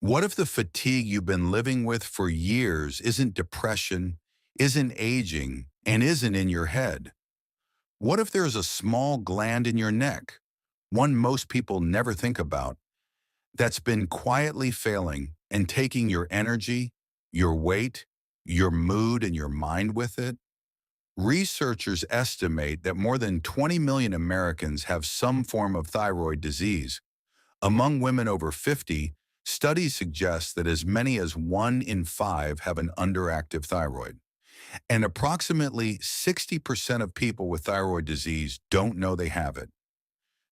What if the fatigue you've been living with for years isn't depression, isn't aging, and isn't in your head? What if there's a small gland in your neck, one most people never think about, that's been quietly failing and taking your energy, your weight, your mood, and your mind with it? Researchers estimate that more than 20 million Americans have some form of thyroid disease. Among women over 50, studies suggest that as many as 1 in 5 have an underactive thyroid. And approximately 60% of people with thyroid disease don't know they have it.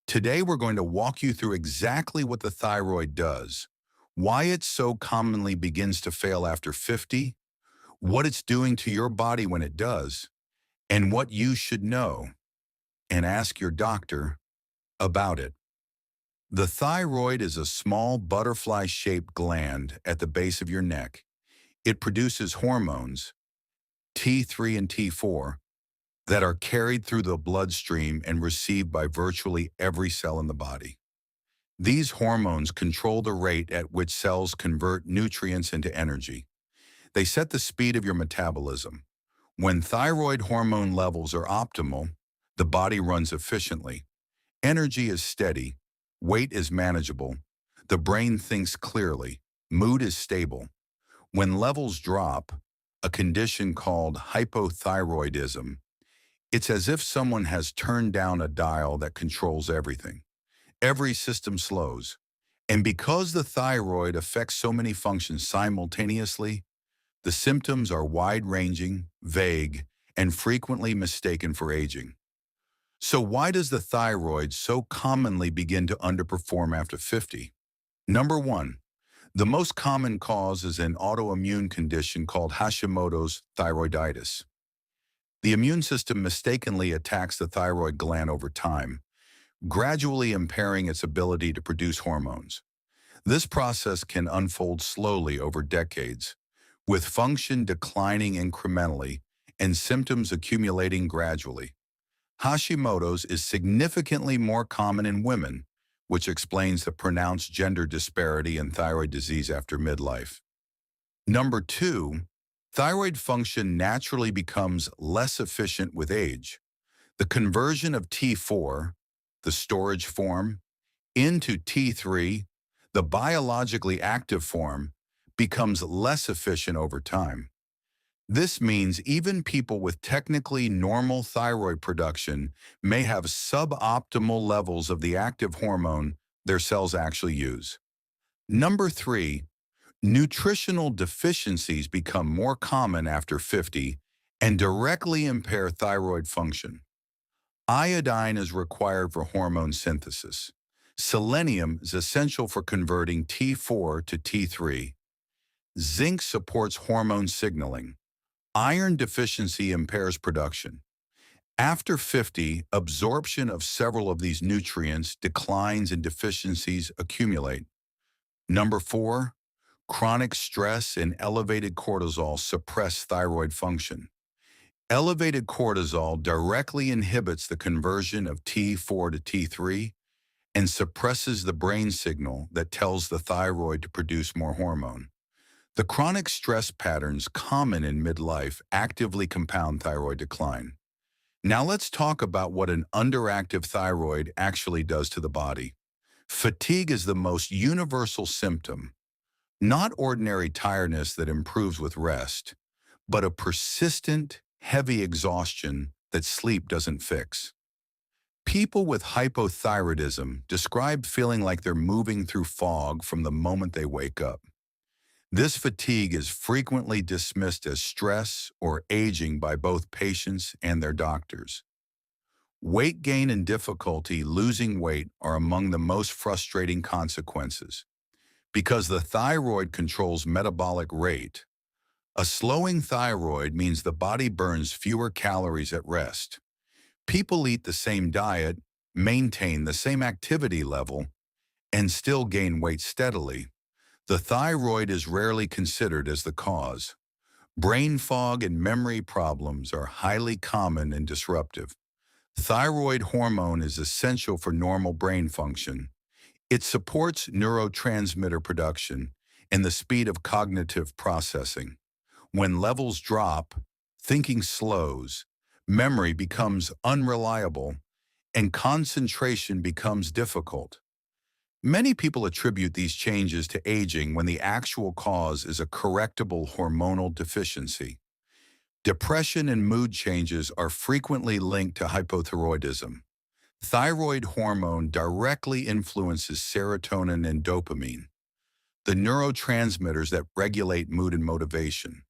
Today, we're going to walk you through exactly what the thyroid does, why it so commonly begins to fail after 50, what it's doing to your body when it does, and what you should know and ask your doctor about it. The thyroid is a small butterfly-shaped gland at the base of your neck. It produces hormones, T3 and T4, that are carried through the bloodstream and received by virtually every cell in the body. These hormones control the rate at which cells convert nutrients into energy. They set the speed of your metabolism. When thyroid hormone levels are optimal, the body runs efficiently. Energy is steady, weight is manageable, the brain thinks clearly, mood is stable. When levels drop, a condition called hypothyroidism, it's as if someone has turned down a dial that controls everything. Every system slows. And because the thyroid affects so many functions simultaneously, the symptoms are wide-ranging, vague, and frequently mistaken for aging. So why does the thyroid so commonly begin to underperform after 50? Number one, the most common cause is an autoimmune condition called Hashimoto's thyroiditis. The immune system mistakenly attacks the thyroid gland over time, gradually impairing its ability to produce hormones. This process can unfold slowly over decades, with function declining incrementally and symptoms accumulating gradually. Hashimoto's is significantly more common in women, which explains the pronounced gender disparity in thyroid disease after midlife. Number two, thyroid function naturally becomes less efficient with age. The conversion of T4, the storage form, into T3, the biologically active form, becomes less efficient over time. This means even people with technically normal thyroid production may have suboptimal levels of the active hormone their cells actually use. Number three, nutritional deficiencies become more common after 50 and directly impair thyroid function. Iodine is required for hormone synthesis. Selenium is essential for converting T4 to T3. Zinc supports hormone signaling. Iron deficiency impairs production. After 50, absorption of several of these nutrients declines and deficiencies accumulate. Number four, chronic stress and elevated cortisol suppress thyroid function. Elevated cortisol directly inhibits the conversion of T4 to T3 and suppresses the brain signal that tells the thyroid to produce more hormone. The chronic stress patterns common in midlife actively compound thyroid decline. Now let's talk about what an underactive thyroid actually does to the body. Fatigue is the most universal symptom, not ordinary tiredness that improves with rest, but a persistent, heavy exhaustion that sleep doesn't fix. People with hypothyroidism describe feeling like they're moving through fog from the moment they wake up. This fatigue is frequently dismissed as stress or aging by both patients and their doctors. Weight gain and difficulty losing weight are among the most frustrating consequences. Because the thyroid controls metabolic rate, a slowing thyroid means the body burns fewer calories at rest. People eat the same diet, maintain the same activity level, and still gain weight steadily. The thyroid is rarely considered as the cause. Brain fog and memory problems are highly common and disruptive. Thyroid hormone is essential for normal brain function. It supports neurotransmitter production, and the speed of cognitive processing. When levels drop, thinking slows, memory becomes unreliable, and concentration becomes difficult. Many people attribute these changes to aging when the actual cause is a correctable hormonal deficiency. Depression and mood changes are frequently linked to hypothyroidism. Thyroid hormone directly influences serotonin and dopamine, the neurotransmitters that regulate mood and motivation.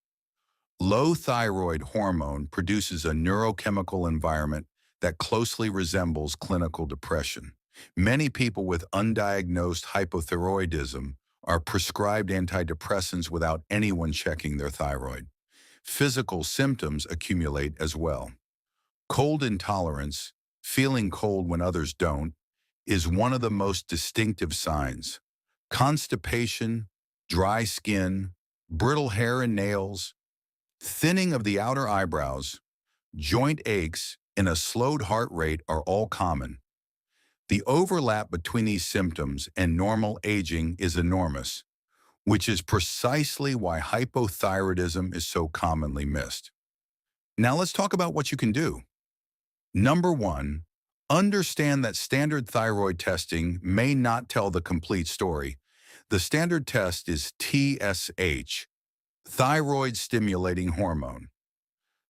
Low thyroid hormone produces a neurochemical environment that closely resembles clinical depression. Many people with undiagnosed hypothyroidism are prescribed antidepressants without anyone checking their thyroid. Physical symptoms accumulate as well. Cold intolerance, feeling cold when others don't, is one of the most distinctive signs. Constipation, dry skin, brittle hair and nails, thinning of the outer eyebrows, joint aches, and a slowed heart rate are all common. The overlap between these symptoms and normal aging is enormous, which is precisely why hypothyroidism is so commonly missed. Now let's talk about what you can do. Number one, understand that standard thyroid testing may not tell the complete story. The standard test is TSH, thyroid stimulating hormone.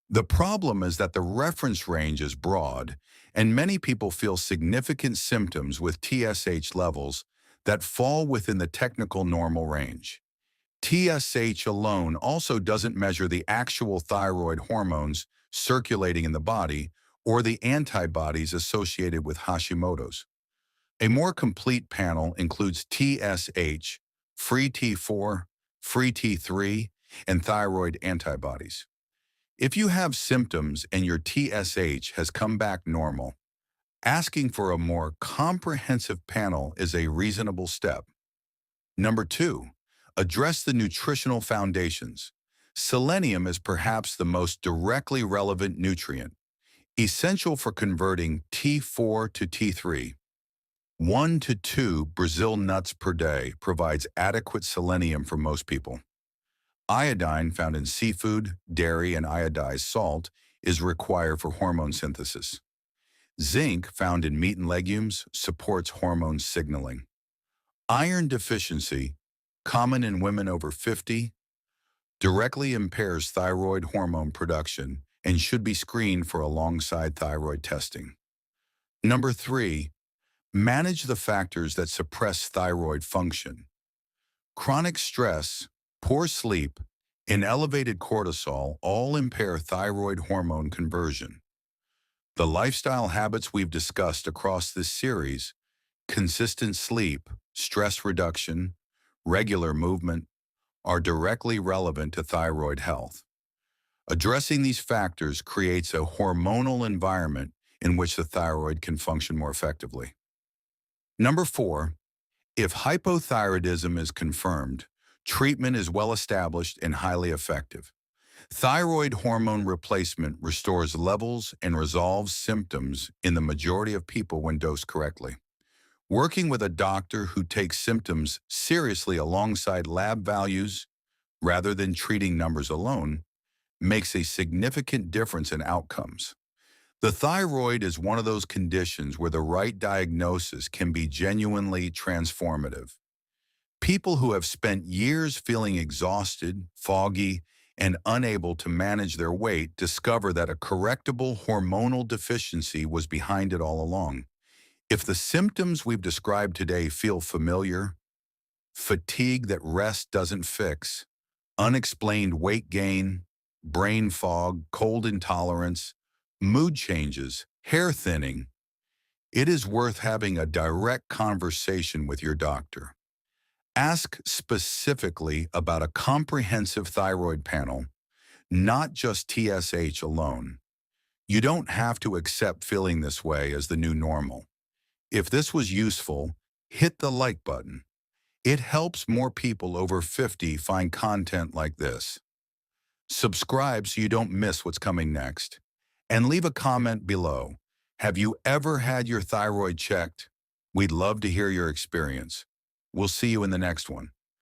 The problem is that the reference range is broad, and many people feel significant symptoms with TSH levels that fall within the technical normal range. TSH alone also doesn't measure the actual thyroid hormones circulating in the body or the antibodies associated with Hashimoto's. A more complete panel includes TSH, free T4, free T3, and thyroid antibodies. If you have symptoms and your TSH has come back normal, asking for a more comprehensive panel is a reasonable step. Number two, address the nutritional foundations. Selenium is perhaps the most directly relevant nutrient, essential for converting T4 to T3. 1 to 2 Brazil nuts per day provides adequate selenium for most people. Iodine found in seafood, dairy, and iodized salt is required for hormone synthesis. Zinc found in meat and legumes supports hormone signaling. Iron deficiency, common in women over 50, directly impairs thyroid hormone production and should be screened for alongside thyroid testing. Number three, manage the factors that suppress thyroid function. Chronic stress, poor sleep, and elevated cortisol all impair thyroid hormone conversion. The lifestyle habits we've discussed across this series, consistent sleep, stress reduction, regular movement, are directly relevant to thyroid health. Addressing these factors creates a hormonal environment in which the thyroid can function more effectively. Number four, if hypothyroidism is confirmed, treatment is well established and highly effective. Thyroid hormone replacement restores levels and resolves symptoms in the majority of people when dosed correctly. Working with a doctor who takes symptoms seriously alongside lab values rather than treating numbers alone makes a significant difference in outcomes. The thyroid is one of those conditions where the right diagnosis can be genuinely transformative. People who have spent years feeling exhausted, foggy, and unable to manage their weight discover that a correctable hormonal deficiency was behind it all along. If the symptoms we've described today feel familiar, fatigue that rest doesn't fix, unexplained weight gain, brain fog, cold intolerance, mood changes, hair thinning, it is worth having a direct conversation with your doctor. Ask specifically about a comprehensive thyroid panel, not just TSH alone. You don't have to accept feeling this way as the new normal. If this was useful, hit the like button. It helps more people over 50 find content like this. Subscribe so you don't miss what's coming next. And leave a comment below. Have you ever had your thyroid checked? We'd love to hear your experience. We'll see you in the next one.